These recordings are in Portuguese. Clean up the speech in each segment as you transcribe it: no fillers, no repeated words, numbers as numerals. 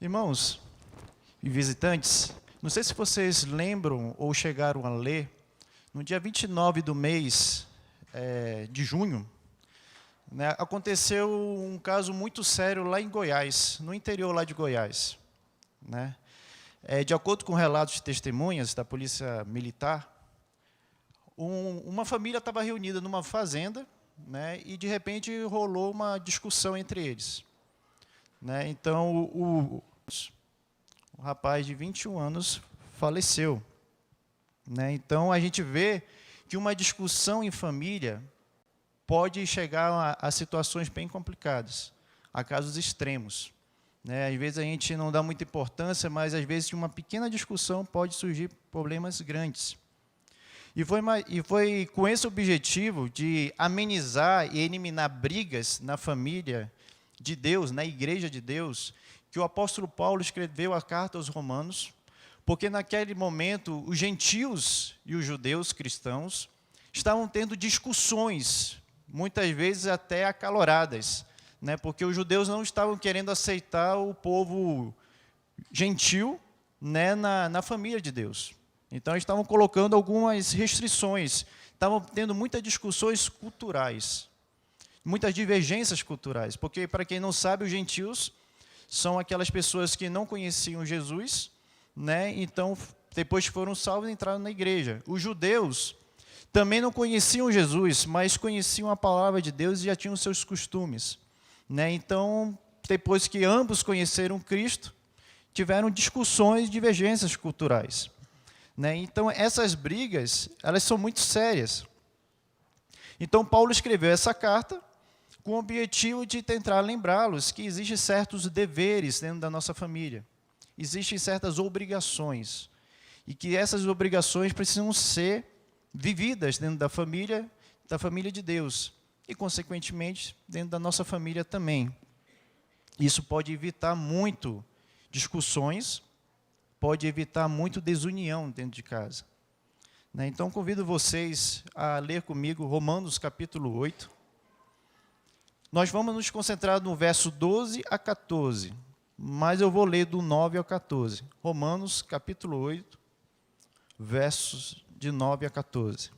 Irmãos e visitantes, não sei se vocês lembram ou chegaram a ler, no dia 29 do mês de junho, né, aconteceu um caso muito sério lá em Goiás, no interior lá de Goiás. Né? De acordo com relatos de testemunhas da polícia militar, uma família estava reunida numa fazenda, né, e de repente rolou uma discussão entre eles. Né? Então, o rapaz de 21 anos faleceu. Né? Então, a gente vê que uma discussão em família pode chegar a situações bem complicadas, a casos extremos. Né? Às vezes a gente não dá muita importância, mas às vezes de uma pequena discussão pode surgir problemas grandes. E foi com esse objetivo de amenizar e eliminar brigas na família de Deus, na igreja de Deus, que o apóstolo Paulo escreveu a carta aos Romanos, porque naquele momento os gentios e os judeus cristãos estavam tendo discussões, muitas vezes até acaloradas, né? Porque os judeus não estavam querendo aceitar o povo gentil, né, na família de Deus. Então, eles estavam colocando algumas restrições, estavam tendo muitas discussões culturais, muitas divergências culturais, porque, para quem não sabe, os gentios são aquelas pessoas que não conheciam Jesus, né? Então, depois que foram salvos, entraram na igreja. Os judeus também não conheciam Jesus, mas conheciam a palavra de Deus e já tinham seus costumes. Né? Então, depois que ambos conheceram Cristo, tiveram discussões e divergências culturais. Né? Então, essas brigas, elas são muito sérias. Então, Paulo escreveu essa carta com o objetivo de tentar lembrá-los que existem certos deveres dentro da nossa família. Existem certas obrigações. E que essas obrigações precisam ser vividas dentro da família de Deus. E, consequentemente, dentro da nossa família também. Isso pode evitar muito discussões, pode evitar muito desunião dentro de casa. Né? Então, convido vocês a ler comigo Romanos capítulo 8. Nós vamos nos concentrar no verso 12 a 14, mas eu vou ler do 9 ao 14. Romanos capítulo 8, versos de 9 a 14.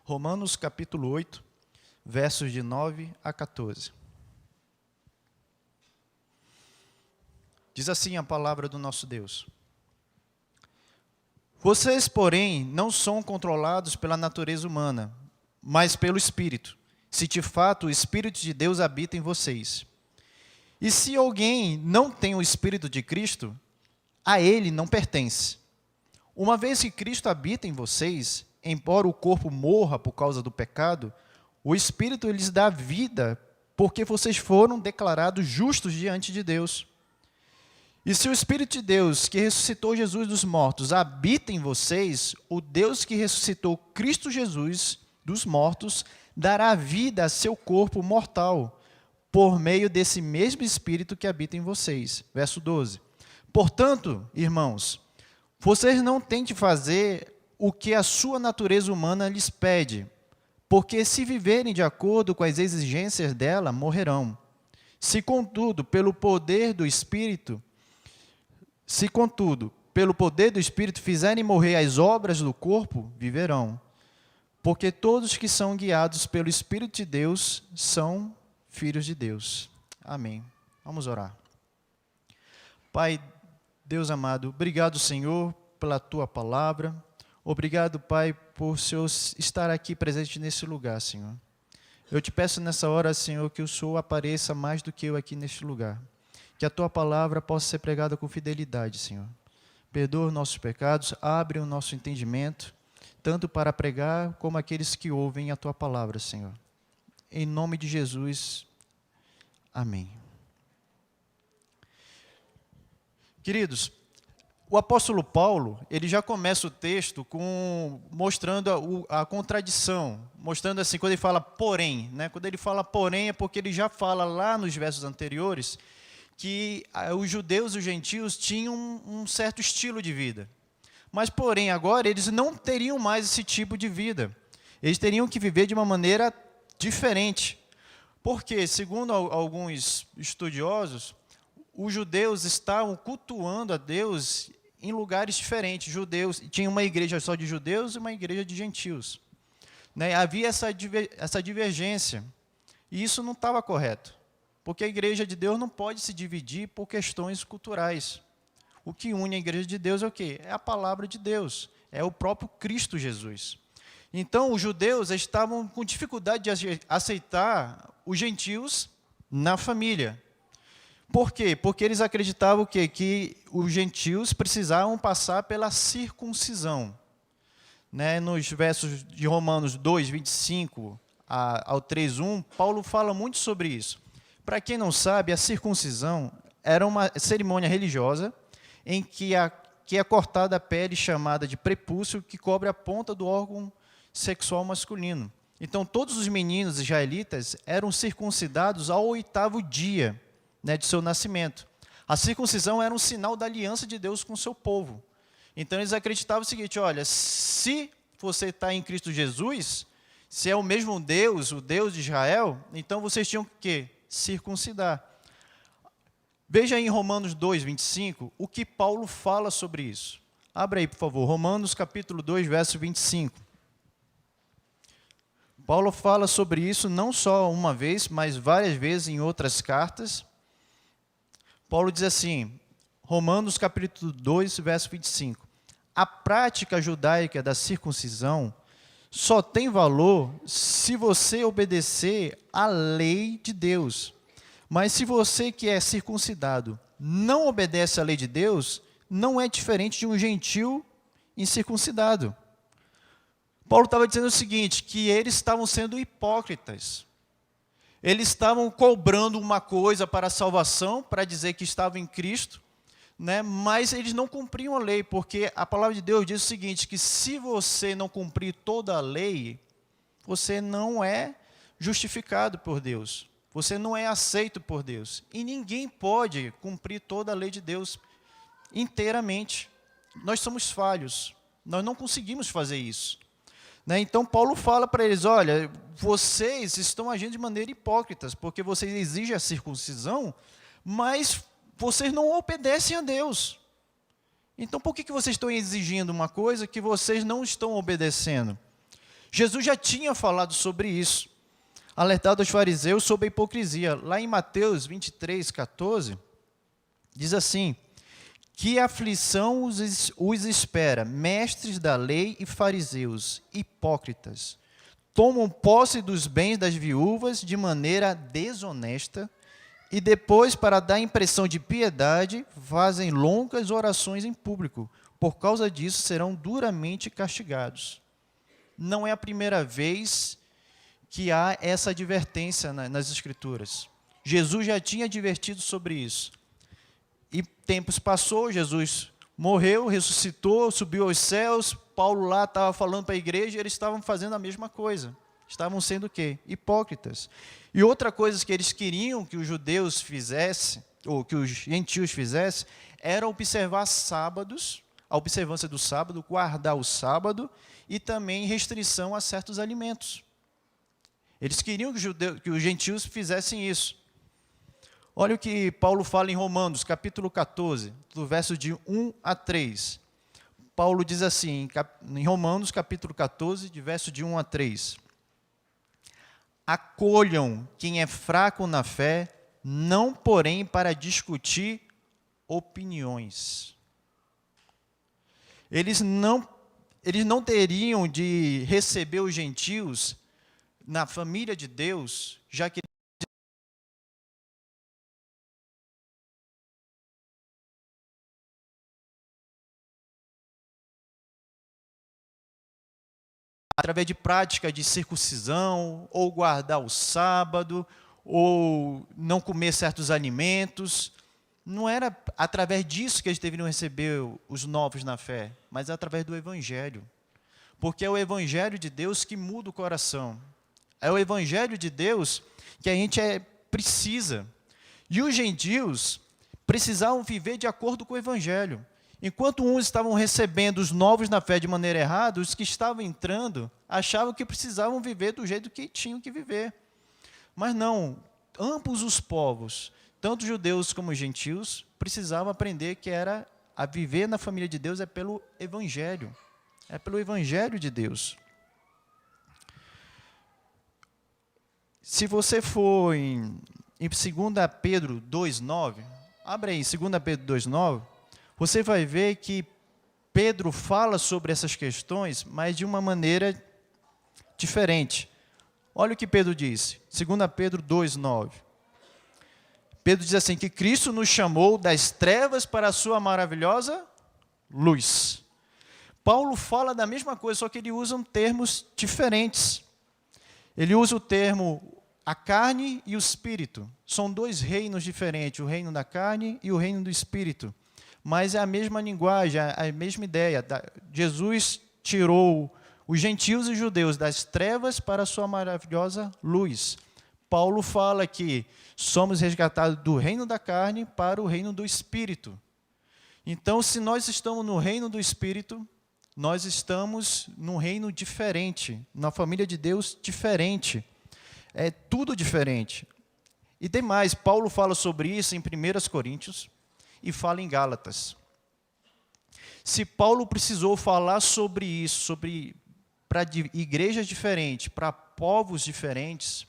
Romanos capítulo 8, versos de 9 a 14. Diz assim a palavra do nosso Deus. Vocês, porém, não são controlados pela natureza humana, mas pelo Espírito, se de fato o Espírito de Deus habita em vocês. E se alguém não tem o Espírito de Cristo, a ele não pertence. Uma vez que Cristo habita em vocês, embora o corpo morra por causa do pecado, o Espírito lhes dá vida, porque vocês foram declarados justos diante de Deus. E se o Espírito de Deus, que ressuscitou Jesus dos mortos, habita em vocês, o Deus que ressuscitou Cristo Jesus dos mortos, dará vida a seu corpo mortal, por meio desse mesmo Espírito que habita em vocês. Verso 12. Portanto, irmãos, vocês não tentem fazer o que a sua natureza humana lhes pede, porque se viverem de acordo com as exigências dela, morrerão. Se contudo, pelo poder do Espírito fizerem morrer as obras do corpo, viverão. Porque todos que são guiados pelo Espírito de Deus são filhos de Deus. Amém. Vamos orar. Pai, Deus amado, obrigado, Senhor, pela Tua palavra. Obrigado, Pai, por o Senhor estar aqui presente nesse lugar, Senhor. Eu te peço nessa hora, Senhor, que o Senhor apareça mais do que eu aqui neste lugar. Que a Tua palavra possa ser pregada com fidelidade, Senhor. Perdoa os nossos pecados, abre o nosso entendimento, tanto para pregar como aqueles que ouvem a Tua palavra, Senhor. Em nome de Jesus, amém. Queridos, O apóstolo Paulo, ele já começa o texto mostrando a contradição, mostrando assim, quando ele fala porém, né? Quando ele fala porém é porque ele já fala lá nos versos anteriores que os judeus e os gentios tinham um certo estilo de vida. Mas, porém, agora eles não teriam mais esse tipo de vida. Eles teriam que viver de uma maneira diferente. Porque, segundo alguns estudiosos, os judeus estavam cultuando a Deus em lugares diferentes. Judeus, tinha uma igreja só de judeus e uma igreja de gentios. Né? Havia essa divergência. E isso não estava correto. Porque a igreja de Deus não pode se dividir por questões culturais. O que une a igreja de Deus é o quê? É a palavra de Deus. É o próprio Cristo Jesus. Então, os judeus estavam com dificuldade de aceitar os gentios na família. Por quê? Porque eles acreditavam que os gentios precisavam passar pela circuncisão. Né? Nos versos de Romanos 2, 25 ao 3, 1, Paulo fala muito sobre isso. Para quem não sabe, a circuncisão era uma cerimônia religiosa em que é cortada a pele chamada de prepúcio, que cobre a ponta do órgão sexual masculino. Então, todos os meninos israelitas eram circuncidados ao 8º dia, né, de seu nascimento. A circuncisão era um sinal da aliança de Deus com o seu povo. Então, eles acreditavam o seguinte, olha, se você está em Cristo Jesus, se é o mesmo Deus, o Deus de Israel, então vocês tinham que circuncidar. Veja aí em Romanos 2, 25, o que Paulo fala sobre isso. Abra aí, por favor, Romanos capítulo 2, verso 25. Paulo fala sobre isso não só uma vez, mas várias vezes em outras cartas. Paulo diz assim, Romanos capítulo 2, verso 25. A prática judaica da circuncisão só tem valor se você obedecer à lei de Deus. Mas se você que é circuncidado não obedece à lei de Deus, não é diferente de um gentio incircuncidado. Paulo estava dizendo o seguinte, que eles estavam sendo hipócritas. Eles estavam cobrando uma coisa para a salvação, para dizer que estavam em Cristo, né? Mas eles não cumpriam a lei, porque a palavra de Deus diz o seguinte, que se você não cumprir toda a lei, você não é justificado por Deus. Você não é aceito por Deus. E ninguém pode cumprir toda a lei de Deus inteiramente. Nós somos falhos. Nós não conseguimos fazer isso. Né? Então, Paulo fala para eles, olha, vocês estão agindo de maneira hipócritas, porque vocês exigem a circuncisão, mas vocês não obedecem a Deus. Então, por que vocês estão exigindo uma coisa que vocês não estão obedecendo? Jesus já tinha falado sobre isso. Alertado aos fariseus sobre a hipocrisia. Lá em Mateus 23, 14, diz assim, que aflição os espera, mestres da lei e fariseus, hipócritas. Tomam posse dos bens das viúvas de maneira desonesta e depois, para dar impressão de piedade, fazem longas orações em público. Por causa disso, serão duramente castigados. Não é a primeira vez que há essa advertência nas Escrituras. Jesus já tinha advertido sobre isso. E tempos passou, Jesus morreu, ressuscitou, subiu aos céus, Paulo lá estava falando para a igreja, e eles estavam fazendo a mesma coisa. Estavam sendo o quê? Hipócritas. E outra coisa que eles queriam que os judeus fizessem, ou que os gentios fizessem, era observar sábados, a observância do sábado, guardar o sábado, e também restrição a certos alimentos. Eles queriam que os gentios fizessem isso. Olha o que Paulo fala em Romanos, capítulo 14, do verso de 1 a 3. Paulo diz assim, em Romanos, capítulo 14, de verso de 1 a 3. Acolham quem é fraco na fé, não porém para discutir opiniões. Eles não teriam de receber os gentios na família de Deus, já que através de prática de circuncisão, ou guardar o sábado, ou não comer certos alimentos. não era através disso que eles deveriam receber os novos na fé, mas através do Evangelho. Porque é o Evangelho de Deus que muda o coração. É o Evangelho de Deus que a gente precisa. E os gentios precisavam viver de acordo com o Evangelho. Enquanto uns estavam recebendo os novos na fé de maneira errada, os que estavam entrando achavam que precisavam viver do jeito que tinham que viver. Mas não, ambos os povos, tanto judeus como gentios, precisavam aprender que era a viver na família de Deus é pelo Evangelho. É pelo Evangelho de Deus. Se você for em 2 Pedro 2,9, abre aí, 2 Pedro 2,9, você vai ver que Pedro fala sobre essas questões, mas de uma maneira diferente. Olha o que Pedro diz, 2 Pedro 2,9. Pedro diz assim, que Cristo nos chamou das trevas para a sua maravilhosa luz. Paulo fala da mesma coisa, só que ele usa termos diferentes. Ele usa o termo a carne e o espírito. São dois reinos diferentes, o reino da carne e o reino do espírito. Mas é a mesma linguagem, a mesma ideia. Jesus tirou os gentios e os judeus das trevas para a sua maravilhosa luz. Paulo fala que somos resgatados do reino da carne para o reino do espírito. Então, se nós estamos no reino do espírito, nós estamos num reino diferente, na família de Deus diferente. É tudo diferente. E tem mais, Paulo fala sobre isso em 1 Coríntios e fala em Gálatas. Se Paulo precisou falar sobre isso, para igrejas diferentes, para povos diferentes,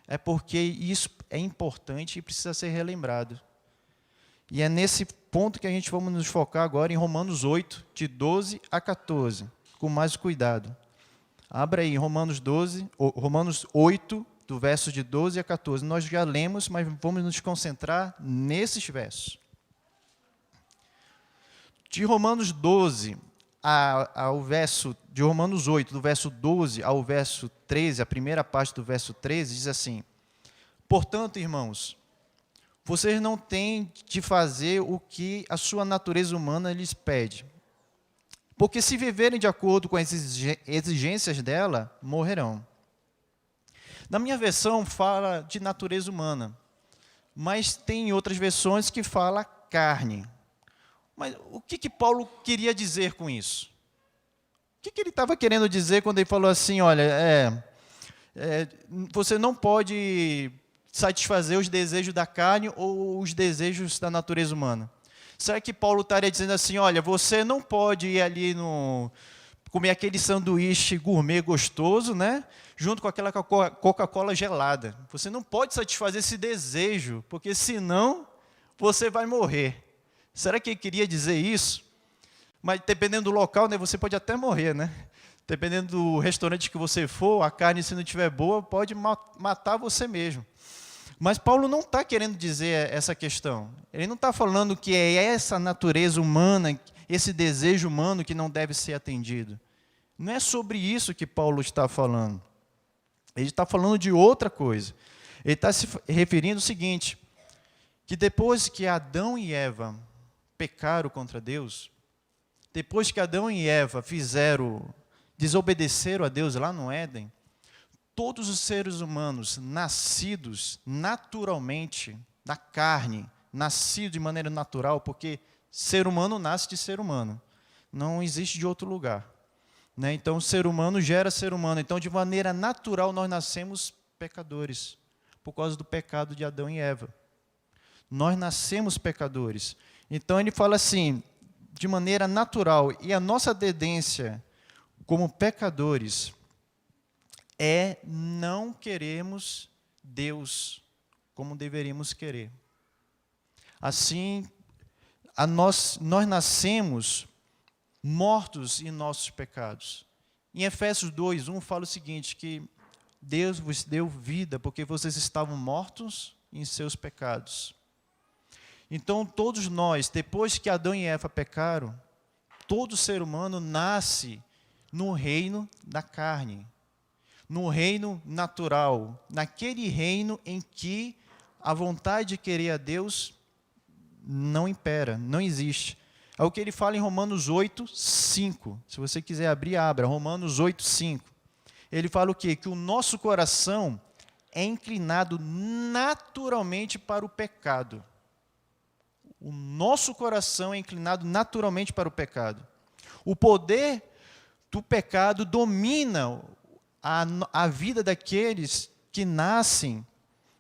é porque isso é importante e precisa ser relembrado. E é nesse ponto que a gente vamos nos focar agora em Romanos 8, de 12 a 14, com mais cuidado. Abra aí Romanos 8, do verso de 12 a 14. Nós já lemos, mas vamos nos concentrar nesses versos. De Romanos 12 ao verso, de Romanos 8, do verso 12 ao verso 13, a primeira parte do verso 13, diz assim: portanto, irmãos, vocês não têm de fazer o que a sua natureza humana lhes pede. Porque se viverem de acordo com as exigências dela, morrerão. Na minha versão fala de natureza humana, mas tem outras versões que fala carne. Mas o que Paulo queria dizer com isso? O que ele estava querendo dizer quando ele falou assim, olha, você não pode satisfazer os desejos da carne ou os desejos da natureza humana? Será que Paulo estaria dizendo assim, olha, você não pode ir ali comer aquele sanduíche gourmet gostoso, né? Junto com aquela Coca-Cola gelada. Você não pode satisfazer esse desejo, porque senão você vai morrer. Será que ele queria dizer isso? Mas dependendo do local, né, você pode até morrer, né? Dependendo do restaurante que você for, a carne, se não estiver boa, pode matar você mesmo. Mas Paulo não está querendo dizer essa questão. Ele não está falando que é essa natureza humana, esse desejo humano que não deve ser atendido. Não é sobre isso que Paulo está falando. Ele está falando de outra coisa. Ele está se referindo ao seguinte, que depois que Adão e Eva pecaram contra Deus, depois que Adão e Eva desobedeceram a Deus lá no Éden, todos os seres humanos nascidos naturalmente da carne, nascidos de maneira natural, porque ser humano nasce de ser humano, não existe de outro lugar. Né? Então, ser humano gera ser humano. Então, de maneira natural, nós nascemos pecadores, por causa do pecado de Adão e Eva. Nós nascemos pecadores. Então, ele fala assim, de maneira natural, e a nossa tendência como pecadores é não queremos Deus como deveríamos querer. Assim, nós nascemos mortos em nossos pecados. Em Efésios 2:1 fala o seguinte, que Deus vos deu vida porque vocês estavam mortos em seus pecados. Então, todos nós, depois que Adão e Eva pecaram, todo ser humano nasce no reino da carne, no reino natural, naquele reino em que a vontade de querer a Deus não impera, não existe. É o que ele fala em Romanos 8:5. Se você quiser abrir, abra. Romanos 8:5. Ele fala o quê? Que o nosso coração é inclinado naturalmente para o pecado. O nosso coração é inclinado naturalmente para o pecado. O poder do pecado domina a vida daqueles que nascem,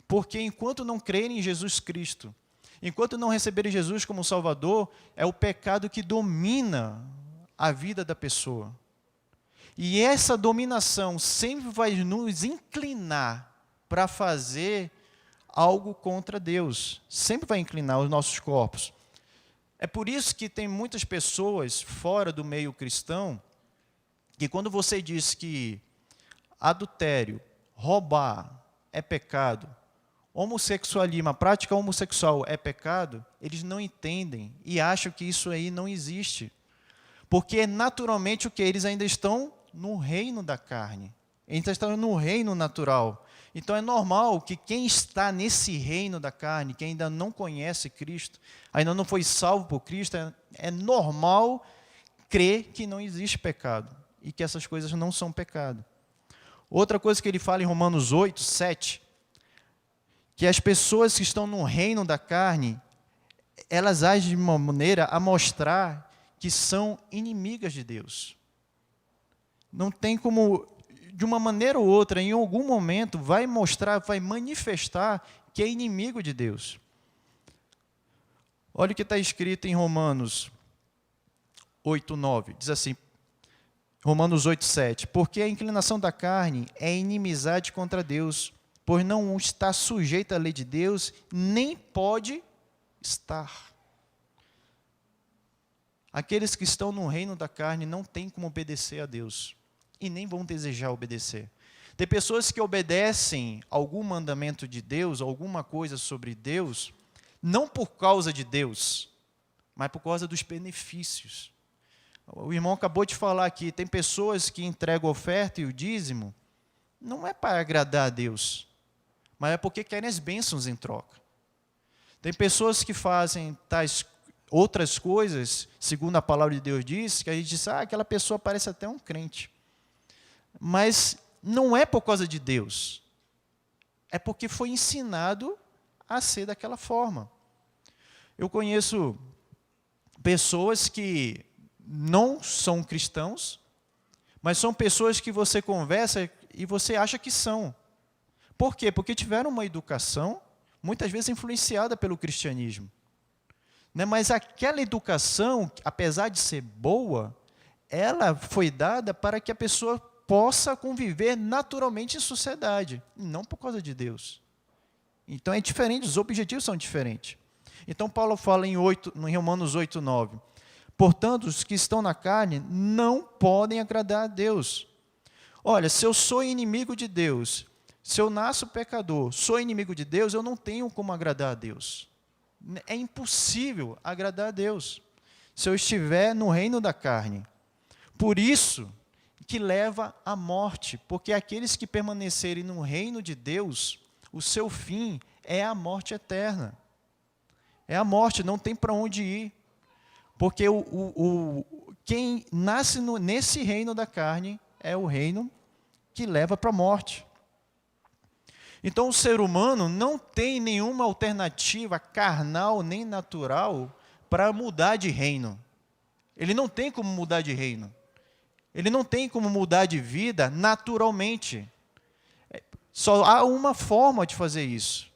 porque enquanto não crerem em Jesus Cristo, enquanto não receberem Jesus como Salvador, é o pecado que domina a vida da pessoa. E essa dominação sempre vai nos inclinar para fazer algo contra Deus. Sempre vai inclinar os nossos corpos. É por isso que tem muitas pessoas fora do meio cristão, que quando você diz que adultério, roubar é pecado, homossexualismo, a prática homossexual é pecado, eles não entendem e acham que isso aí não existe. Porque naturalmente o que eles ainda estão no reino da carne. Eles estão no reino natural. Então é normal que quem está nesse reino da carne, que ainda não conhece Cristo, ainda não foi salvo por Cristo, é normal crer que não existe pecado e que essas coisas não são pecado. Outra coisa que ele fala em Romanos 8:7, que as pessoas que estão no reino da carne, elas agem de uma maneira a mostrar que são inimigas de Deus. Não tem como, de uma maneira ou outra, em algum momento, vai mostrar, vai manifestar que é inimigo de Deus. Olha o que está escrito em Romanos 8:9, diz assim, Romanos 8:7, porque a inclinação da carne é inimizade contra Deus, pois não está sujeita à lei de Deus, nem pode estar. Aqueles que estão no reino da carne não têm como obedecer a Deus, e nem vão desejar obedecer. Tem pessoas que obedecem algum mandamento de Deus, alguma coisa sobre Deus, não por causa de Deus, mas por causa dos benefícios. O irmão acabou de falar aqui, tem pessoas que entregam a oferta e o dízimo, não é para agradar a Deus, mas é porque querem as bênçãos em troca. Tem pessoas que fazem tais outras coisas, segundo a palavra de Deus diz, que a gente diz, aquela pessoa parece até um crente. Mas não é por causa de Deus, é porque foi ensinado a ser daquela forma. Eu conheço pessoas que não são cristãos, mas são pessoas que você conversa e você acha que são. Por quê? Porque tiveram uma educação, muitas vezes influenciada pelo cristianismo. Mas aquela educação, apesar de ser boa, ela foi dada para que a pessoa possa conviver naturalmente em sociedade, não por causa de Deus. Então é diferente, os objetivos são diferentes. Então Paulo fala em Romanos 8:9, portanto, os que estão na carne não podem agradar a Deus. Olha, se eu sou inimigo de Deus, se eu nasço pecador, sou inimigo de Deus, eu não tenho como agradar a Deus. É impossível agradar a Deus se eu estiver no reino da carne. Por isso que leva à morte, porque aqueles que permanecerem no reino de Deus, o seu fim é a morte eterna. É a morte, não tem para onde ir. Porque quem nasce nesse reino da carne é o reino que leva para a morte. Então o ser humano não tem nenhuma alternativa carnal nem natural para mudar de reino. Ele não tem como mudar de reino. Ele não tem como mudar de vida naturalmente. Só há uma forma de fazer isso.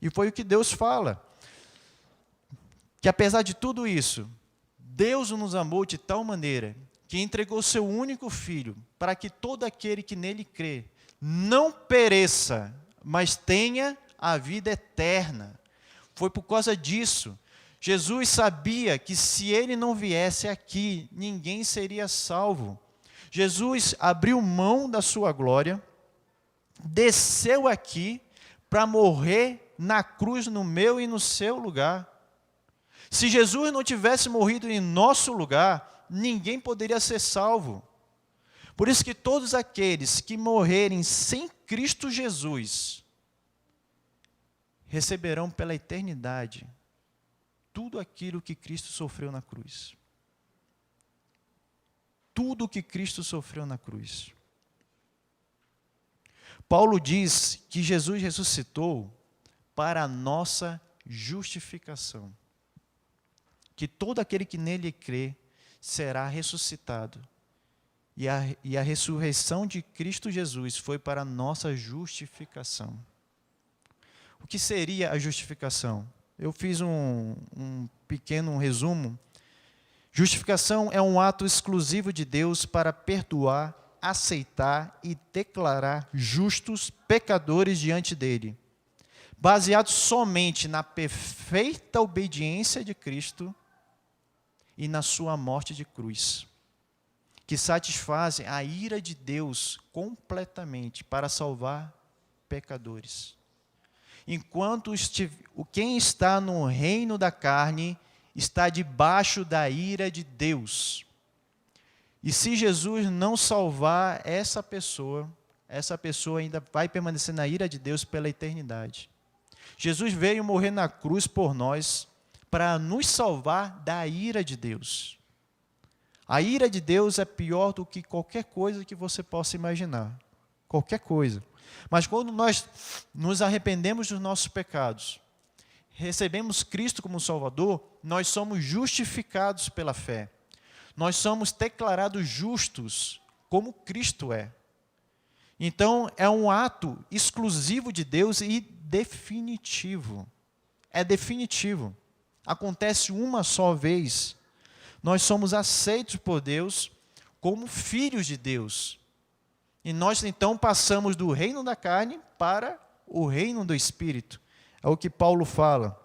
E foi o que Deus fala. Que apesar de tudo isso, Deus nos amou de tal maneira que entregou seu único Filho para que todo aquele que nele crê não pereça, mas tenha a vida eterna. Foi por causa disso. Jesus sabia que se ele não viesse aqui, ninguém seria salvo. Jesus abriu mão da sua glória, desceu aqui para morrer na cruz no meu e no seu lugar. Se Jesus não tivesse morrido em nosso lugar, ninguém poderia ser salvo. Por isso que todos aqueles que morrerem sem Cristo Jesus receberão pela eternidade tudo aquilo que Cristo sofreu na cruz. Tudo que Cristo sofreu na cruz. Paulo diz que Jesus ressuscitou para a nossa justificação. Que todo aquele que nele crê será ressuscitado. E a ressurreição de Cristo Jesus foi para a nossa justificação. O que seria a justificação? Eu fiz um pequeno resumo. Justificação é um ato exclusivo de Deus para perdoar, aceitar e declarar justos pecadores diante dele, baseado somente na perfeita obediência de Cristo e na sua morte de cruz, que satisfazem a ira de Deus completamente para salvar pecadores. Enquanto quem está no reino da carne está debaixo da ira de Deus. E se Jesus não salvar essa pessoa ainda vai permanecer na ira de Deus pela eternidade. Jesus veio morrer na cruz por nós para nos salvar da ira de Deus. A ira de Deus é pior do que qualquer coisa que você possa imaginar. Qualquer coisa. Mas quando nós nos arrependemos dos nossos pecados, recebemos Cristo como Salvador, nós somos justificados pela fé. Nós somos declarados justos, como Cristo é. Então, é um ato exclusivo de Deus e definitivo. É definitivo. Acontece uma só vez. Nós somos aceitos por Deus como filhos de Deus. E nós, então, passamos do reino da carne para o reino do Espírito. É o que Paulo fala.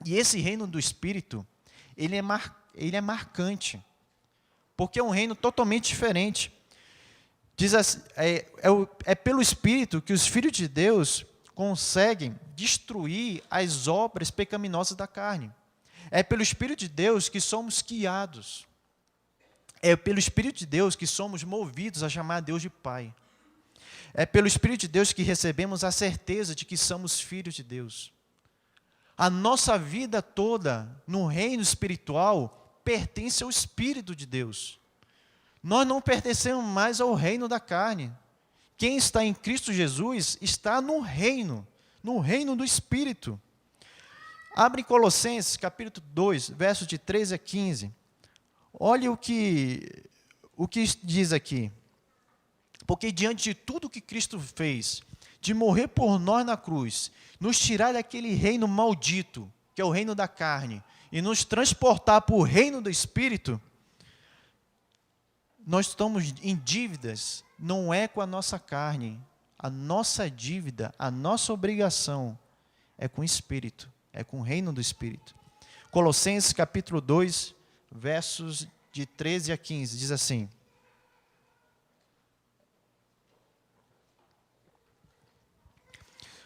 E esse reino do Espírito, ele é marcante. Porque é um reino totalmente diferente. Diz assim, é pelo Espírito que os filhos de Deus conseguem destruir as obras pecaminosas da carne. É pelo Espírito de Deus que somos guiados. É pelo Espírito de Deus que somos movidos a chamar a Deus de Pai. É pelo Espírito de Deus que recebemos a certeza de que somos filhos de Deus. A nossa vida toda no reino espiritual pertence ao Espírito de Deus. Nós não pertencemos mais ao reino da carne. Quem está em Cristo Jesus está no reino do Espírito. Abre em Colossenses, capítulo 2, versos de 13 a 15. Olha o que diz aqui. Porque diante de tudo que Cristo fez, de morrer por nós na cruz, nos tirar daquele reino maldito, que é o reino da carne, e nos transportar para o reino do Espírito, nós estamos em dívidas, não é com a nossa carne. A nossa dívida, a nossa obrigação é com o Espírito, é com o reino do Espírito. Colossenses capítulo 2, versos de 13 a 15, diz assim: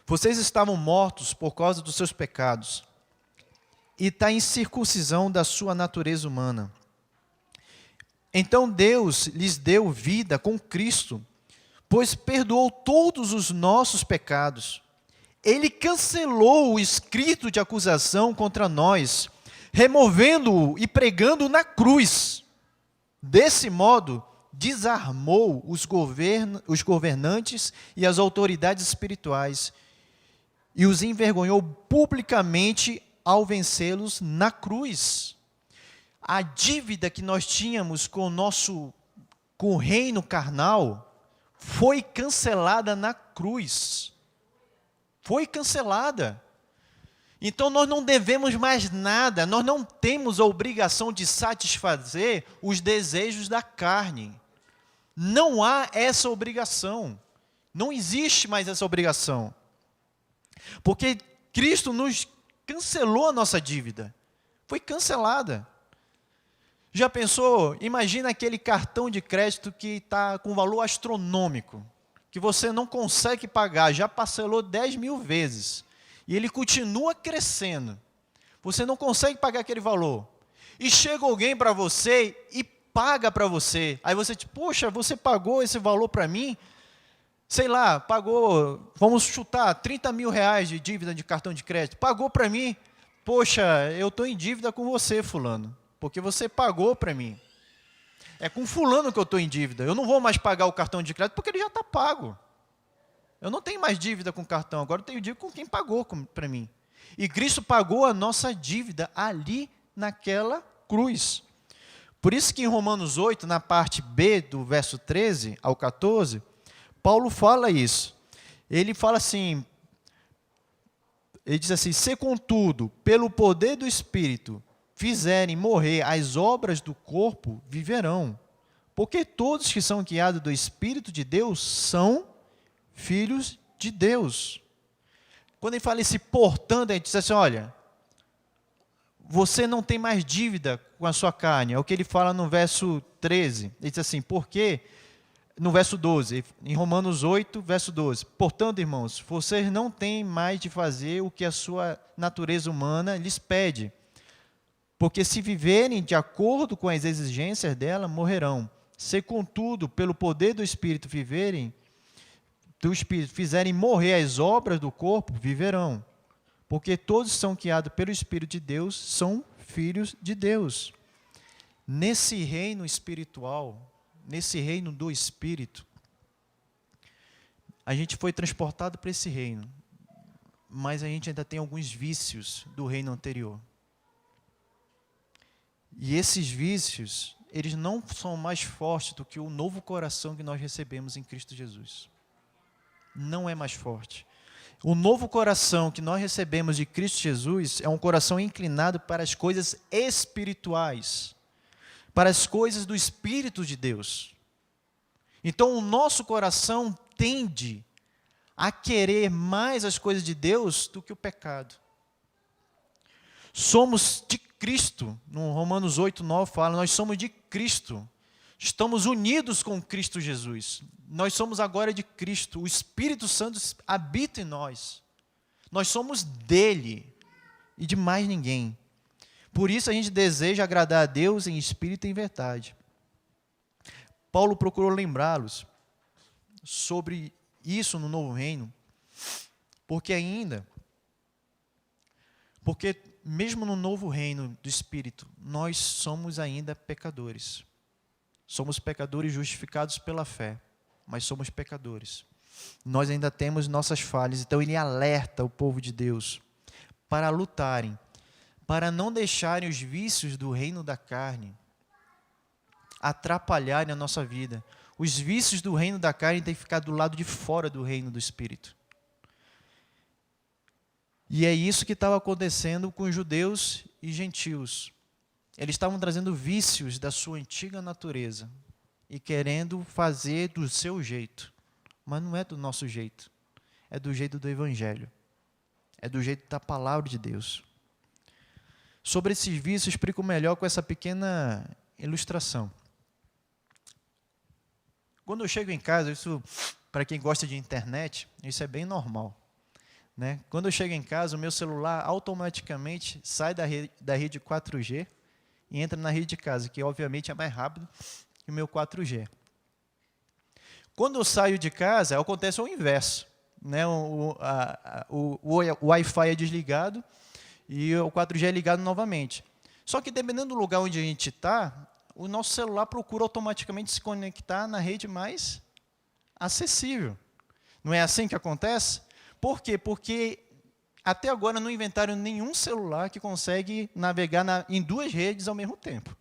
Vocês estavam mortos por causa dos seus pecados e da incircuncisão da sua natureza humana. Então Deus lhes deu vida com Cristo, pois perdoou todos os nossos pecados. Ele cancelou o escrito de acusação contra nós, removendo-o e pregando na cruz. Desse modo, desarmou os governantes e as autoridades espirituais e os envergonhou publicamente ao vencê-los na cruz. A dívida que nós tínhamos com o reino carnal foi cancelada na cruz. Foi cancelada. Então nós não devemos mais nada, nós não temos a obrigação de satisfazer os desejos da carne. Não há essa obrigação. Não existe mais essa obrigação. Porque Cristo nos cancelou a nossa dívida. Foi cancelada. Já pensou? Imagina aquele cartão de crédito que está com valor astronômico, que você não consegue pagar, já parcelou 10 mil vezes, e ele continua crescendo. Você não consegue pagar aquele valor. E chega alguém para você e paga para você. Aí você diz, poxa, você pagou esse valor para mim? Sei lá, pagou, vamos chutar, 30 mil reais de dívida de cartão de crédito. Pagou para mim. poxa, eu estou em dívida com você, fulano, porque você pagou para mim. É com fulano que eu estou em dívida. Eu não vou mais pagar o cartão de crédito porque ele já está pago. Eu não tenho mais dívida com o cartão, agora eu tenho dívida com quem pagou para mim. E Cristo pagou a nossa dívida ali naquela cruz. Por isso que em Romanos 8, na parte B, do verso 13 ao 14, Paulo fala isso. Ele fala assim, ele diz assim, se contudo, pelo poder do Espírito, fizerem morrer as obras do corpo, viverão. Porque todos que são guiados do Espírito de Deus são filhos de Deus. Quando ele fala esse portanto, ele diz assim, olha, você não tem mais dívida com a sua carne. É o que ele fala no verso 13. Ele diz assim, porque, no verso 12, em Romanos 8, verso 12. Portanto, irmãos, vocês não têm mais de fazer o que a sua natureza humana lhes pede. Porque se viverem de acordo com as exigências dela, morrerão. Se, contudo, pelo poder do Espírito fizerem morrer as obras do corpo, viverão. Porque todos são guiados pelo Espírito de Deus, são filhos de Deus. Nesse reino espiritual, nesse reino do Espírito, a gente foi transportado para esse reino, mas a gente ainda tem alguns vícios do reino anterior. E esses vícios, eles não são mais fortes do que o novo coração que nós recebemos em Cristo Jesus. Não é mais forte. O novo coração que nós recebemos de Cristo Jesus é um coração inclinado para as coisas espirituais, para as coisas do Espírito de Deus. Então, o nosso coração tende a querer mais as coisas de Deus do que o pecado. Somos de Cristo, no Romanos 8, 9 fala, nós somos de Cristo, estamos unidos com Cristo Jesus, nós somos agora de Cristo, o Espírito Santo habita em nós, nós somos dele e de mais ninguém. Por isso a gente deseja agradar a Deus em espírito e em verdade. Paulo procurou lembrá-los sobre isso no novo reino, porque mesmo no novo reino do Espírito, nós somos ainda pecadores. Somos pecadores justificados pela fé, mas somos pecadores. Nós ainda temos nossas falhas, então ele alerta o povo de Deus para lutarem, para não deixarem os vícios do reino da carne atrapalharem a nossa vida. Os vícios do reino da carne têm que ficar do lado de fora do reino do Espírito. E é isso que estava acontecendo com os judeus e gentios. Eles estavam trazendo vícios da sua antiga natureza e querendo fazer do seu jeito. Mas não é do nosso jeito. É do jeito do Evangelho. É do jeito da palavra de Deus. Sobre esses vícios, explico melhor com essa pequena ilustração. Quando eu chego em casa, isso, para quem gosta de internet, isso é bem normal. Né? Quando eu chego em casa, o meu celular automaticamente sai da rede 4G e entra na rede de casa, que obviamente é mais rápido que o meu 4G. Quando eu saio de casa, acontece o inverso. Né? O Wi-Fi é desligado e o 4G é ligado novamente. Só que dependendo do lugar onde a gente está, o nosso celular procura automaticamente se conectar na rede mais acessível. Não é assim que acontece? Por quê? Porque até agora não inventaram nenhum celular que consegue navegar em duas redes ao mesmo tempo.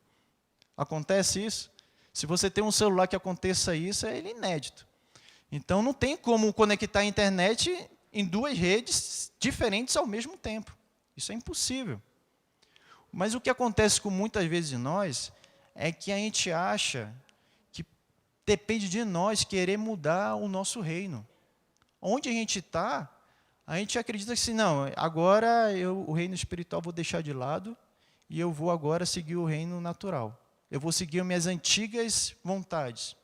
Acontece isso? Se você tem um celular que aconteça isso, ele é inédito. Então não tem como conectar a internet em duas redes diferentes ao mesmo tempo. Isso é impossível. Mas o que acontece com muitas vezes de nós é que a gente acha que depende de nós querer mudar o nosso reino. Onde a gente está, a gente acredita que, não, agora o reino espiritual vou deixar de lado e eu vou agora seguir o reino natural. Eu vou seguir as minhas antigas vontades.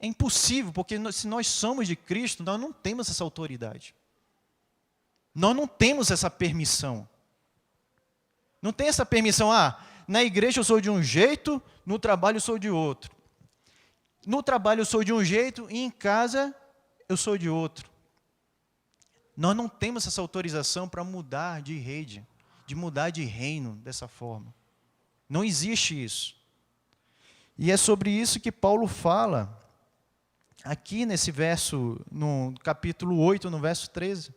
É impossível, porque se nós somos de Cristo, nós não temos essa autoridade. Nós não temos essa permissão. Não tem essa permissão, na igreja eu sou de um jeito, no trabalho eu sou de outro. No trabalho eu sou de um jeito e em casa eu sou de outro. Nós não temos essa autorização para mudar de rede, de mudar de reino dessa forma. Não existe isso. E é sobre isso que Paulo fala aqui nesse verso, no capítulo 8, no verso 13.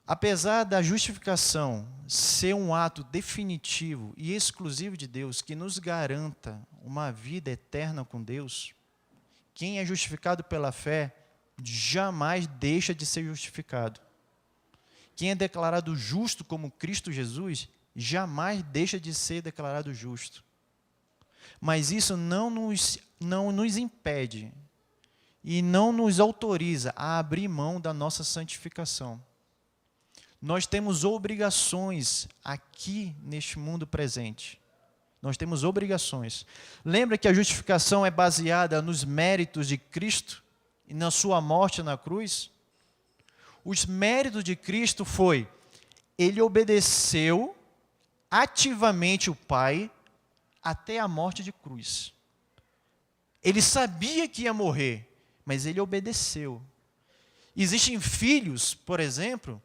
Apesar da justificação ser um ato definitivo e exclusivo de Deus, que nos garanta uma vida eterna com Deus, quem é justificado pela fé jamais deixa de ser justificado. Quem é declarado justo como Cristo Jesus, jamais deixa de ser declarado justo. Mas isso não nos impede e não nos autoriza a abrir mão da nossa santificação. Nós temos obrigações aqui neste mundo presente. Nós temos obrigações. Lembra que a justificação é baseada nos méritos de Cristo e na sua morte na cruz? Os méritos de Cristo foi, ele obedeceu ativamente o Pai até a morte de cruz. Ele sabia que ia morrer, mas ele obedeceu. Existem filhos, por exemplo,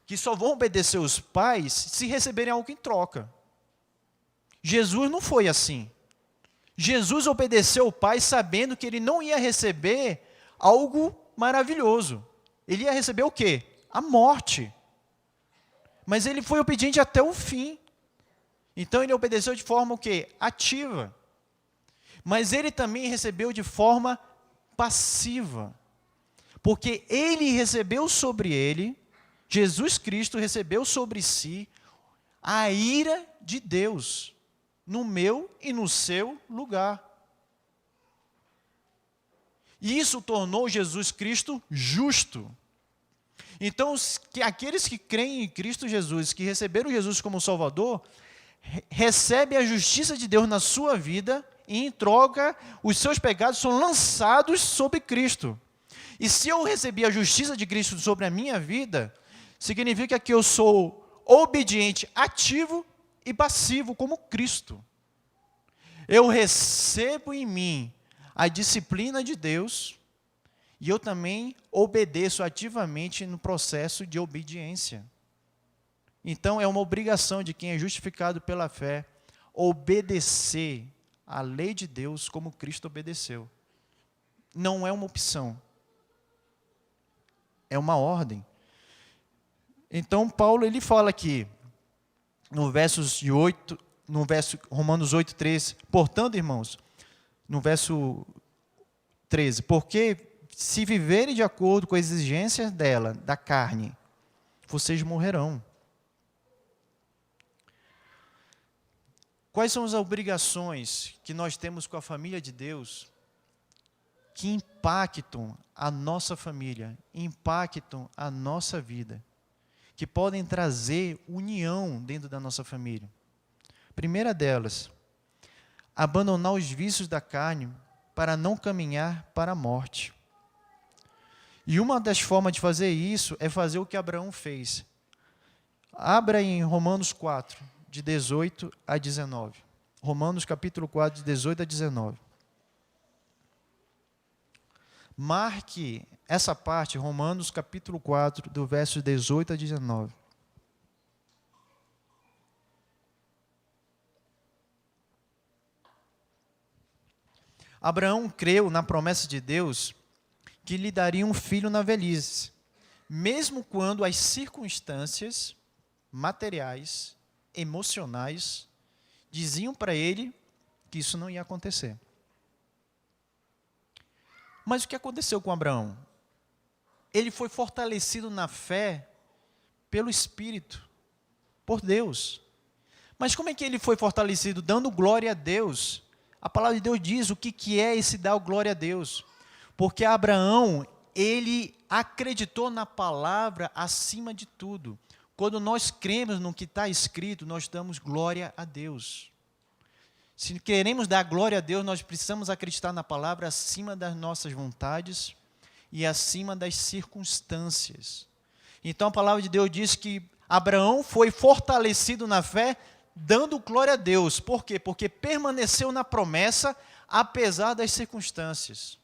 que só vão obedecer os pais se receberem algo em troca. Jesus não foi assim. Jesus obedeceu o Pai sabendo que ele não ia receber algo maravilhoso. Ele ia receber o quê? A morte. Mas ele foi obediente até o fim. Então ele obedeceu de forma o quê? Ativa. Mas ele também recebeu de forma passiva. Porque ele recebeu sobre ele, Jesus Cristo recebeu sobre si a ira de Deus, no meu e no seu lugar. E isso tornou Jesus Cristo justo. Então, aqueles que creem em Cristo Jesus, que receberam Jesus como Salvador, recebem a justiça de Deus na sua vida e, em troca, os seus pecados são lançados sobre Cristo. E se eu recebi a justiça de Cristo sobre a minha vida, significa que eu sou obediente, ativo e passivo como Cristo. Eu recebo em mim a disciplina de Deus e eu também obedeço ativamente no processo de obediência. Então, é uma obrigação de quem é justificado pela fé obedecer à lei de Deus como Cristo obedeceu. Não é uma opção. É uma ordem. Então, Paulo ele fala aqui, no verso Romanos 8, 13, portanto, irmãos, no verso 13, porque se viverem de acordo com as exigências dela, da carne, vocês morrerão. Quais são as obrigações que nós temos com a família de Deus que impactam a nossa família, impactam a nossa vida, que podem trazer união dentro da nossa família? Primeira delas, abandonar os vícios da carne para não caminhar para a morte. E uma das formas de fazer isso é fazer o que Abraão fez. Abra em Romanos 4, de 18 a 19. Romanos capítulo 4, de 18 a 19. Marque essa parte, Romanos capítulo 4, do verso 18 a 19. Abraão creu na promessa de Deus que lhe daria um filho na velhice, mesmo quando as circunstâncias materiais, emocionais, diziam para ele que isso não ia acontecer. Mas o que aconteceu com Abraão? Ele foi fortalecido na fé pelo Espírito, por Deus. Mas como é que ele foi fortalecido? Dando glória a Deus. A palavra de Deus diz o que é esse dar glória a Deus. Porque Abraão, ele acreditou na palavra acima de tudo. Quando nós cremos no que está escrito, nós damos glória a Deus. Se queremos dar glória a Deus, nós precisamos acreditar na palavra acima das nossas vontades e acima das circunstâncias. Então a palavra de Deus diz que Abraão foi fortalecido na fé, dando glória a Deus. Por quê? Porque permaneceu na promessa, apesar das circunstâncias.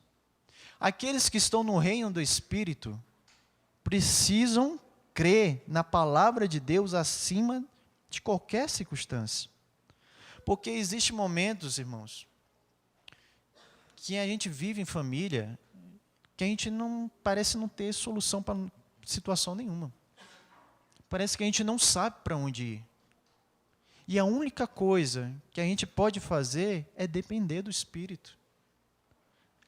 Aqueles que estão no reino do Espírito precisam crer na palavra de Deus acima de qualquer circunstância. Porque existem momentos, irmãos, que a gente vive em família, que a gente não parece não ter solução para situação nenhuma. Parece que a gente não sabe para onde ir. E a única coisa que a gente pode fazer é depender do Espírito.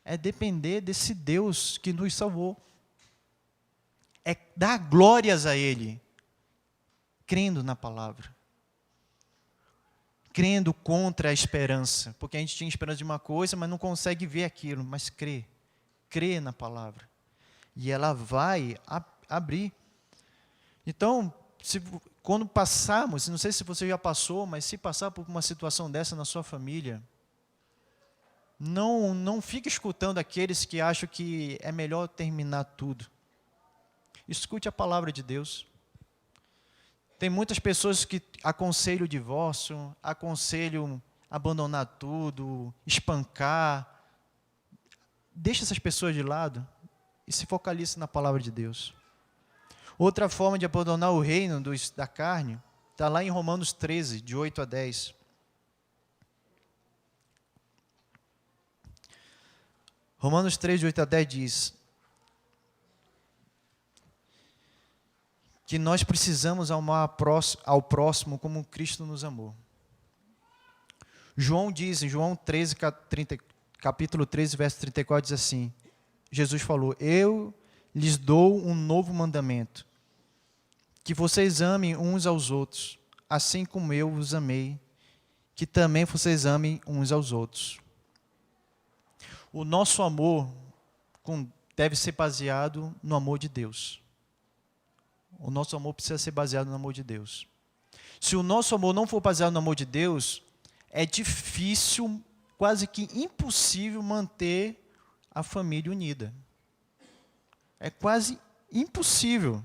É depender desse Deus que nos salvou. É dar glórias a Ele, crendo na palavra. Crendo contra a esperança. Porque a gente tinha esperança de uma coisa, mas não consegue ver aquilo. Mas crê na palavra. E ela vai abrir. Então, quando passarmos, não sei se você já passou, mas se passar por uma situação dessa na sua família, não fique escutando aqueles que acham que é melhor terminar tudo. Escute a palavra de Deus. Tem muitas pessoas que aconselham o divórcio, aconselham abandonar tudo, espancar. Deixa essas pessoas de lado e se focalize na palavra de Deus. Outra forma de abandonar o reino da carne está lá em Romanos 13, de 8 a 10. Romanos 13, de 8 a 10 diz que nós precisamos amar ao próximo como Cristo nos amou. João diz, em João 13, capítulo 13, verso 34, diz assim, Jesus falou, eu lhes dou um novo mandamento, que vocês amem uns aos outros, assim como eu os amei, que também vocês amem uns aos outros. O nosso amor deve ser baseado no amor de Deus. O nosso amor precisa ser baseado no amor de Deus. Se o nosso amor não for baseado no amor de Deus, é difícil, quase que impossível manter a família unida. É quase impossível.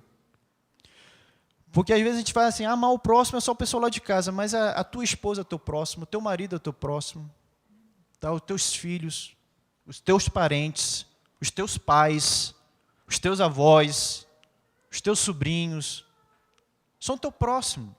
Porque às vezes a gente fala assim, amar o próximo é só o pessoal lá de casa, mas a tua esposa é o teu próximo, o teu marido é o teu próximo, tá? Os teus filhos, os teus parentes, os teus pais, os teus avós, os teus sobrinhos, são teu próximo.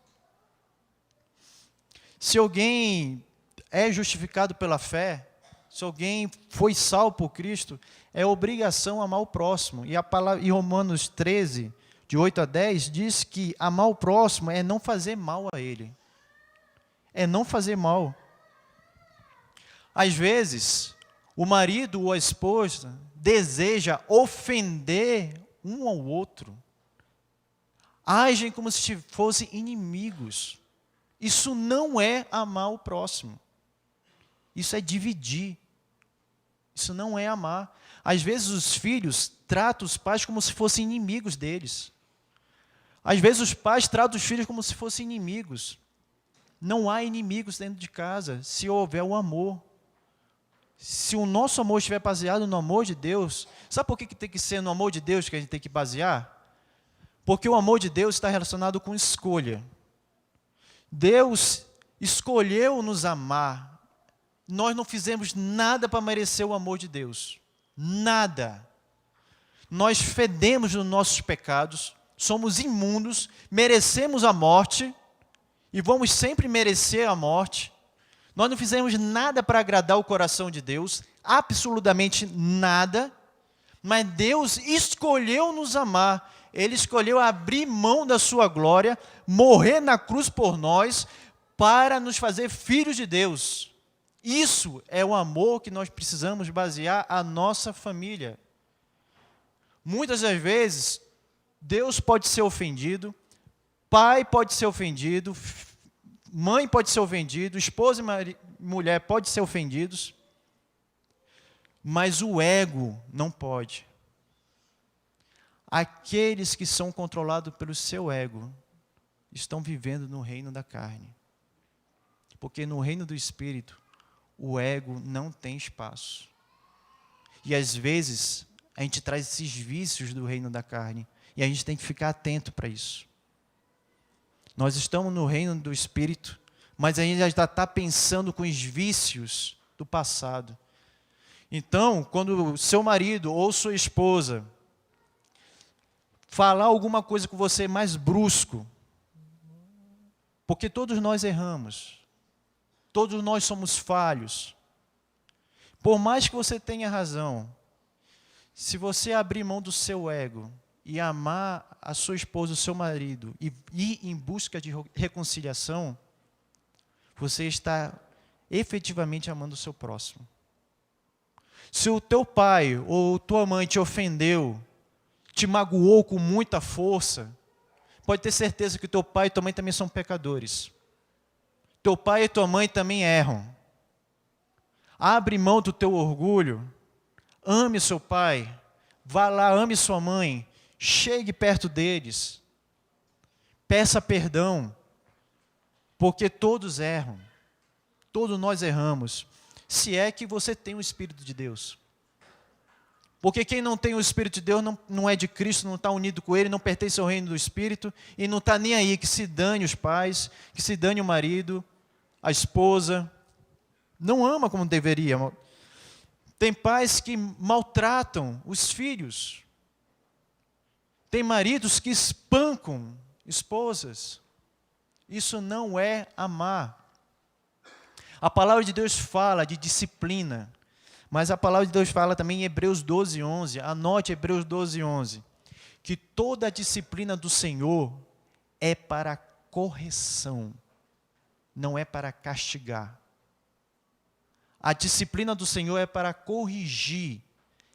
Se alguém é justificado pela fé, se alguém foi salvo por Cristo, é obrigação amar o próximo. E a palavra, em Romanos 13, de 8 a 10, diz que amar o próximo é não fazer mal a ele. É não fazer mal. Às vezes, o marido ou a esposa deseja ofender um ao outro. Agem como se fossem inimigos. Isso não é amar o próximo. Isso é dividir. Isso não é amar. Às vezes os filhos tratam os pais como se fossem inimigos deles. Às vezes os pais tratam os filhos como se fossem inimigos. Não há inimigos dentro de casa, se houver o amor. Se o nosso amor estiver baseado no amor de Deus, sabe por que tem que ser no amor de Deus que a gente tem que basear? Porque o amor de Deus está relacionado com escolha. Deus escolheu nos amar. Nós não fizemos nada para merecer o amor de Deus. Nada. Nós fedemos nos nossos pecados, somos imundos, merecemos a morte e vamos sempre merecer a morte. Nós não fizemos nada para agradar o coração de Deus, absolutamente nada, mas Deus escolheu nos amar. Ele escolheu abrir mão da sua glória, morrer na cruz por nós, para nos fazer filhos de Deus. Isso é o amor que nós precisamos basear a nossa família. Muitas das vezes, Deus pode ser ofendido, pai pode ser ofendido, mãe pode ser ofendido, esposa e mulher pode ser ofendidos, mas o ego não pode. Aqueles que são controlados pelo seu ego estão vivendo no reino da carne. Porque no reino do Espírito, o ego não tem espaço. E às vezes, a gente traz esses vícios do reino da carne. E a gente tem que ficar atento para isso. Nós estamos no reino do Espírito, mas a gente já está pensando com os vícios do passado. Então, quando seu marido ou sua esposa falar alguma coisa com você mais brusco, porque todos nós erramos, todos nós somos falhos. Por mais que você tenha razão, se você abrir mão do seu ego e amar a sua esposa, o seu marido, e ir em busca de reconciliação, você está efetivamente amando o seu próximo. Se o teu pai ou tua mãe te ofendeu, te magoou com muita força, pode ter certeza que teu pai e tua mãe também são pecadores. Teu pai e tua mãe também erram. Abre mão do teu orgulho, ame seu pai, vá lá, ame sua mãe, chegue perto deles, peça perdão, porque todos erram, todos nós erramos, se é que você tem o Espírito de Deus. Porque quem não tem o Espírito de Deus não é de Cristo, não está unido com Ele, não pertence ao reino do Espírito, e não está nem aí, que se dane os pais, que se dane o marido, a esposa, não ama como deveria. Tem pais que maltratam os filhos, tem maridos que espancam esposas, isso não é amar. A palavra de Deus fala de disciplina, mas a palavra de Deus fala também em Hebreus 12:11, anote Hebreus 12:11, que toda a disciplina do Senhor é para correção, não é para castigar. A disciplina do Senhor é para corrigir,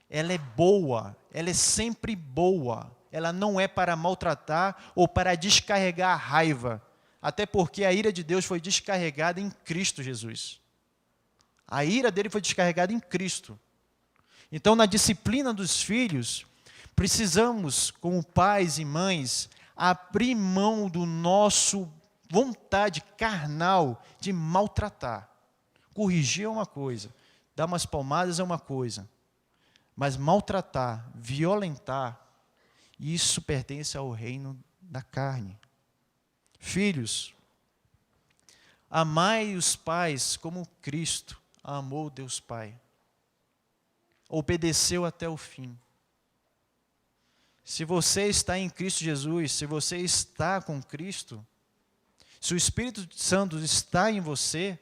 ela é boa, ela é sempre boa, ela não é para maltratar ou para descarregar a raiva, até porque a ira de Deus foi descarregada em Cristo Jesus. A ira dele foi descarregada em Cristo. Então, na disciplina dos filhos, precisamos, como pais e mães, abrir mão do nosso vontade carnal de maltratar. Corrigir é uma coisa, dar umas palmadas é uma coisa, mas maltratar, violentar, isso pertence ao reino da carne. Filhos, amai os pais como Cristo amou Deus Pai, obedeceu até o fim. Se você está em Cristo Jesus, se você está com Cristo, se o Espírito Santo está em você,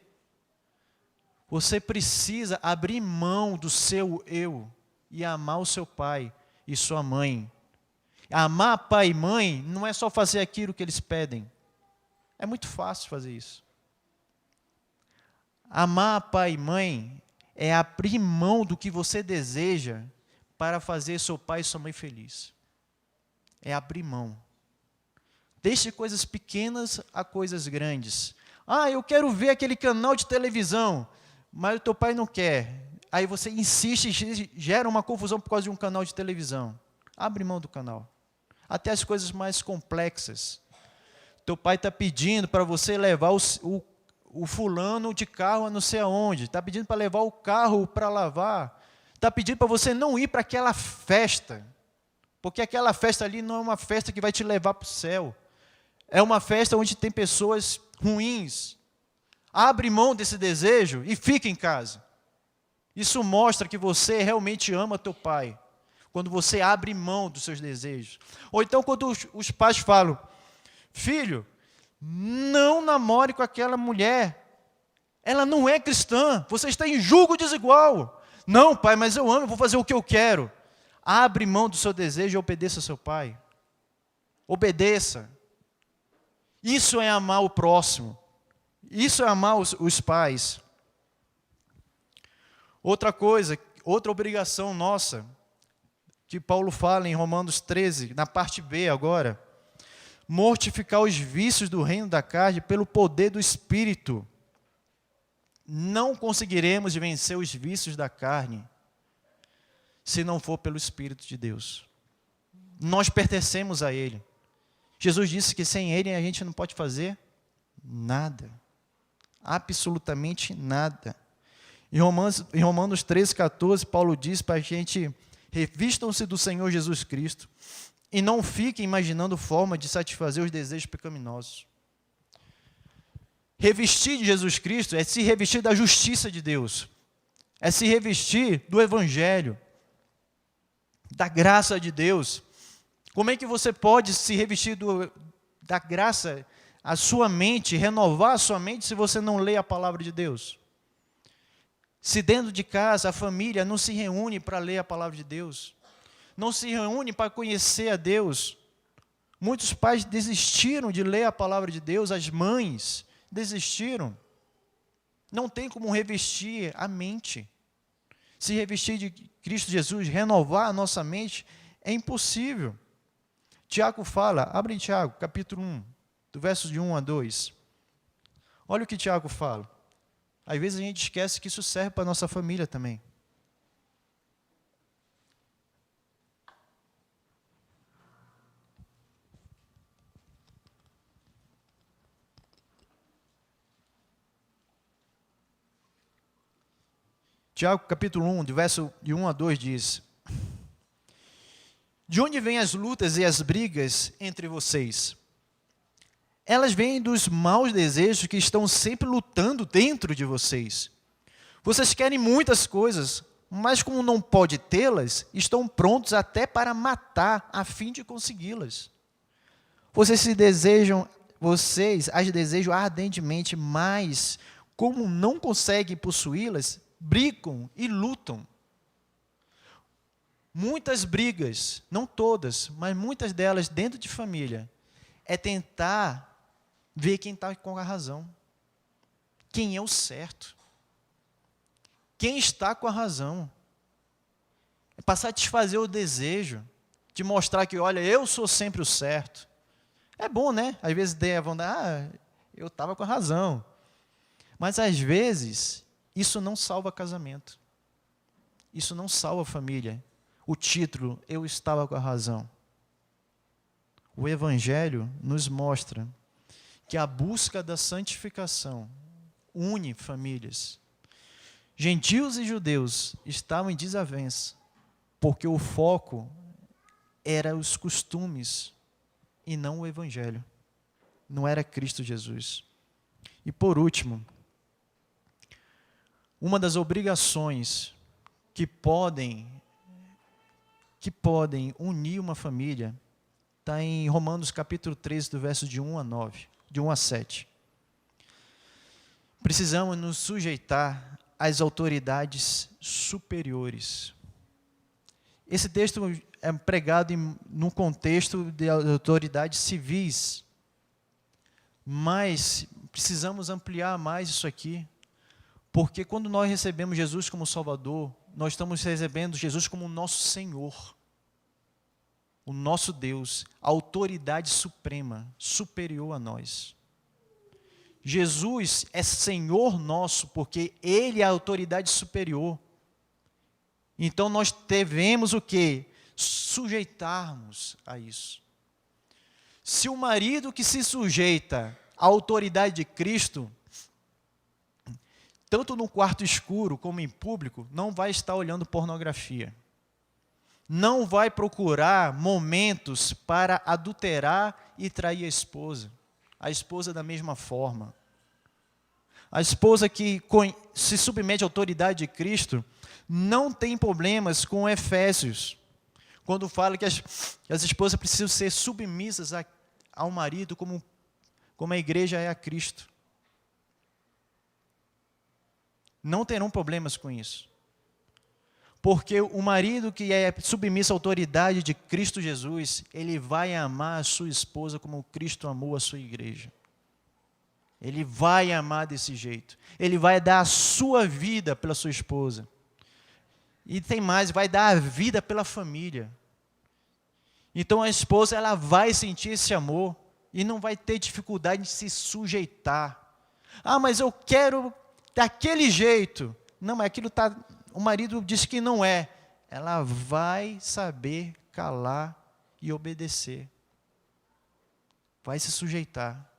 você precisa abrir mão do seu eu e amar o seu pai e sua mãe. Amar pai e mãe não é só fazer aquilo que eles pedem. É muito fácil fazer isso. Amar pai e mãe é abrir mão do que você deseja para fazer seu pai e sua mãe feliz. É abrir mão. Desde coisas pequenas a coisas grandes. Ah, eu quero ver aquele canal de televisão, mas o teu pai não quer. Aí você insiste e gera uma confusão por causa de um canal de televisão. Abre mão do canal. Até as coisas mais complexas. Teu pai está pedindo para você levar o fulano de carro a não sei aonde. Está pedindo para levar o carro para lavar. Está pedindo para você não ir para aquela festa. Porque aquela festa ali não é uma festa que vai te levar para o céu. É uma festa onde tem pessoas ruins. Abre mão desse desejo e fica em casa. Isso mostra que você realmente ama teu pai. Quando você abre mão dos seus desejos. Ou então quando os pais falam, filho, não namore com aquela mulher. Ela não é cristã. Você está em julgo desigual. Não, pai, mas eu amo, eu vou fazer o que eu quero. Abre mão do seu desejo e obedeça ao seu pai. Obedeça. Isso é amar o próximo. Isso é amar os pais. Outra coisa, outra obrigação nossa, que Paulo fala em Romanos 13, na parte B agora, mortificar os vícios do reino da carne pelo poder do Espírito. Não conseguiremos vencer os vícios da carne se não for pelo Espírito de Deus. Nós pertencemos a Ele. Jesus disse que sem Ele a gente não pode fazer nada. Absolutamente nada. Em Romanos 13, 14, Paulo diz para a gente, revistam-se do Senhor Jesus Cristo e não fiquem imaginando forma de satisfazer os desejos pecaminosos. Revestir de Jesus Cristo é se revestir da justiça de Deus. É se revestir do Evangelho, da graça de Deus. Como é que você pode se revestir da graça, a sua mente, renovar a sua mente, se você não lê a palavra de Deus? Se dentro de casa a família não se reúne para ler a palavra de Deus, não se reúne para conhecer a Deus. Muitos pais desistiram de ler a palavra de Deus, as mães desistiram. Não tem como revestir a mente. Se revestir de Cristo Jesus, renovar a nossa mente, é impossível. Tiago fala, abre em Tiago, capítulo 1, do verso de 1 a 2. Olha o que Tiago fala. Às vezes a gente esquece que isso serve para a nossa família também. Tiago, capítulo 1, do verso de 1 a 2 diz: De onde vêm as lutas e as brigas entre vocês? Elas vêm dos maus desejos que estão sempre lutando dentro de vocês. Vocês querem muitas coisas, mas como não pode tê-las, estão prontos até para matar a fim de consegui-las. Vocês as desejam ardentemente, mas como não conseguem possuí-las, brigam e lutam. Muitas brigas, não todas, mas muitas delas dentro de família, é tentar ver quem está com a razão, quem é o certo, quem está com a razão. É para satisfazer o desejo de mostrar que, olha, eu sou sempre o certo. É bom, né? Às vezes vão dar, eu estava com a razão. Mas às vezes, isso não salva casamento. Isso não salva família. O título, eu estava com a razão. O Evangelho nos mostra que a busca da santificação une famílias. Gentios e judeus estavam em desavença, porque o foco era os costumes e não o Evangelho. Não era Cristo Jesus. E por último, uma das obrigações que podem unir uma família está em Romanos capítulo 13, do verso de 1 a 9, de 1 a 7. Precisamos nos sujeitar às autoridades superiores. Esse texto é pregado num contexto de autoridades civis, mas precisamos ampliar mais isso aqui, porque quando nós recebemos Jesus como Salvador, nós estamos recebendo Jesus como nosso Senhor, o nosso Deus, a autoridade suprema, superior a nós. Jesus é Senhor nosso, porque Ele é a autoridade superior. Então nós devemos o quê? Sujeitarmos a isso. Se o marido que se sujeita à autoridade de Cristo, tanto no quarto escuro como em público, não vai estar olhando pornografia. Não vai procurar momentos para adulterar e trair a esposa da mesma forma. A esposa que se submete à autoridade de Cristo não tem problemas com Efésios, quando fala que as esposas precisam ser submissas ao marido como a igreja é a Cristo. Não terão problemas com isso. Porque o marido que é submisso à autoridade de Cristo Jesus, ele vai amar a sua esposa como Cristo amou a sua igreja. Ele vai amar desse jeito. Ele vai dar a sua vida pela sua esposa. E tem mais, vai dar a vida pela família. Então a esposa, ela vai sentir esse amor e não vai ter dificuldade de se sujeitar. Ah, mas eu quero daquele jeito. Não, mas aquilo está... O marido diz que não é. Ela vai saber calar e obedecer. Vai se sujeitar.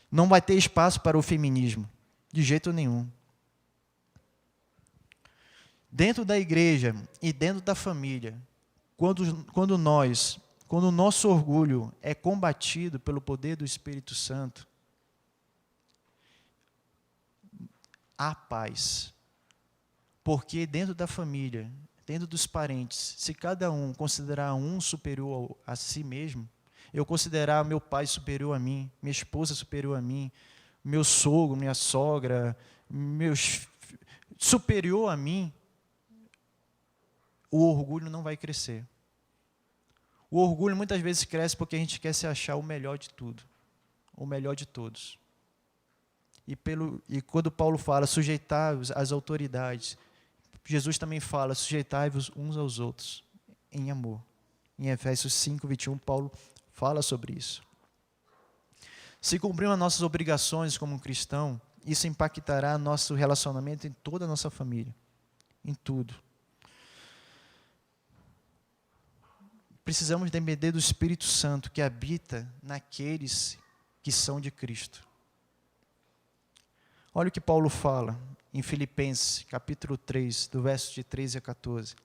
Não vai ter espaço para o feminismo, de jeito nenhum. Dentro da igreja e dentro da família, quando o nosso orgulho é combatido pelo poder do Espírito Santo, há paz. Porque dentro da família dentro dos parentes, se cada um considerar um superior a si mesmo, eu considerar meu pai superior a mim, minha esposa superior a mim, meu sogro, minha sogra, superior a mim, o orgulho não vai crescer. O orgulho muitas vezes cresce porque a gente quer se achar o melhor de tudo, o melhor de todos. E quando Paulo fala sujeitai-vos às autoridades, Jesus também fala sujeitai-vos uns aos outros em amor. Em Efésios 5, 21, Paulo fala sobre isso. Se cumprirmos as nossas obrigações como cristão, isso impactará nosso relacionamento em toda a nossa família, em tudo. Precisamos depender do Espírito Santo que habita naqueles que são de Cristo. Olha o que Paulo fala em Filipenses, capítulo 3, do verso de 13 a 14.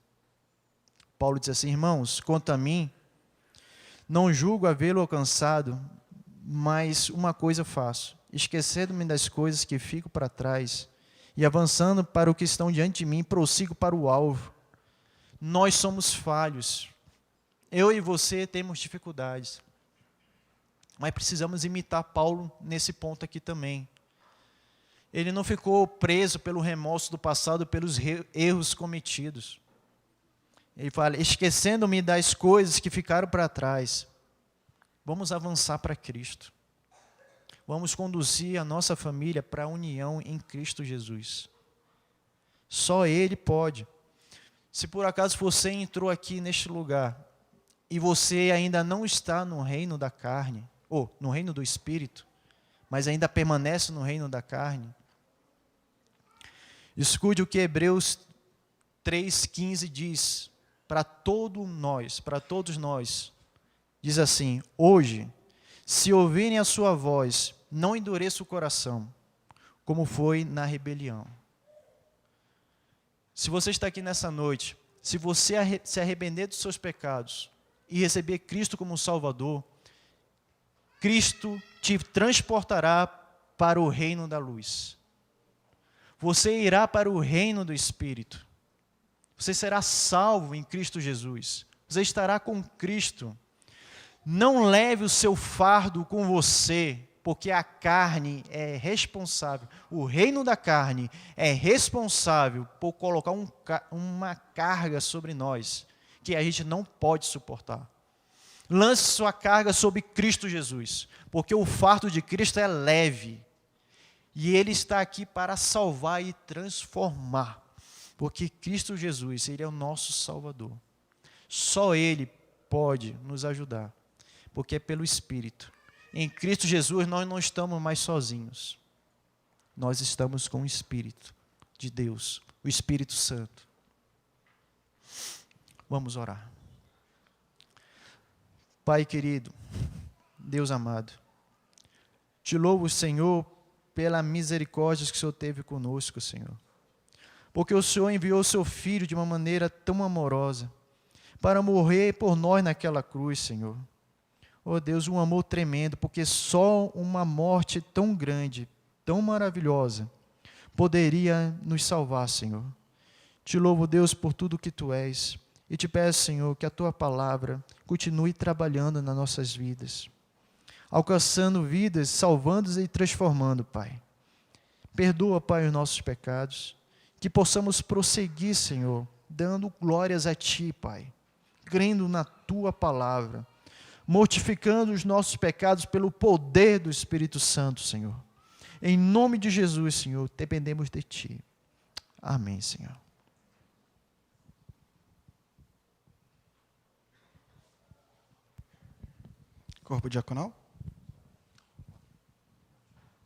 Paulo diz assim: irmãos, quanto a mim, não julgo havê-lo alcançado, mas uma coisa faço, esquecendo-me das coisas que ficam para trás e avançando para o que estão diante de mim, prossigo para o alvo. Nós somos falhos. Eu e você temos dificuldades. Mas precisamos imitar Paulo nesse ponto aqui também. Ele não ficou preso pelo remorso do passado, pelos erros cometidos. Ele fala, esquecendo-me das coisas que ficaram para trás. Vamos avançar para Cristo. Vamos conduzir a nossa família para a união em Cristo Jesus. Só Ele pode. Se por acaso você entrou aqui neste lugar e você ainda não está no reino da carne, ou no reino do Espírito, mas ainda permanece no reino da carne, escute o que Hebreus 3,15 diz para todos nós. Diz assim: hoje, se ouvirem a sua voz, não endureça o coração, como foi na rebelião. Se você está aqui nessa noite, se você se arrepender dos seus pecados e receber Cristo como Salvador, Cristo te transportará para o reino da luz. Você irá para o reino do Espírito. Você será salvo em Cristo Jesus. Você estará com Cristo. Não leve o seu fardo com você, porque a carne é responsável. O reino da carne é responsável por colocar uma carga sobre nós, que a gente não pode suportar. Lance sua carga sobre Cristo Jesus, porque o fardo de Cristo é leve. E Ele está aqui para salvar e transformar. Porque Cristo Jesus, Ele é o nosso Salvador. Só Ele pode nos ajudar. Porque é pelo Espírito. Em Cristo Jesus nós não estamos mais sozinhos. Nós estamos com o Espírito de Deus, o Espírito Santo. Vamos orar. Pai querido, Deus amado, te louvo, Senhor, pela misericórdia que o Senhor teve conosco, Senhor. Porque o Senhor enviou o seu Filho de uma maneira tão amorosa, para morrer por nós naquela cruz, Senhor. Oh Deus, um amor tremendo, porque só uma morte tão grande, tão maravilhosa, poderia nos salvar, Senhor. Te louvo, Deus, por tudo que Tu és, e te peço, Senhor, que a Tua palavra continue trabalhando nas nossas vidas, alcançando vidas, salvando e transformando, Pai. Perdoa, Pai, os nossos pecados, que possamos prosseguir, Senhor, dando glórias a Ti, Pai, crendo na Tua palavra, mortificando os nossos pecados pelo poder do Espírito Santo, Senhor. Em nome de Jesus, Senhor, dependemos de Ti. Amém, Senhor. Corpo diaconal.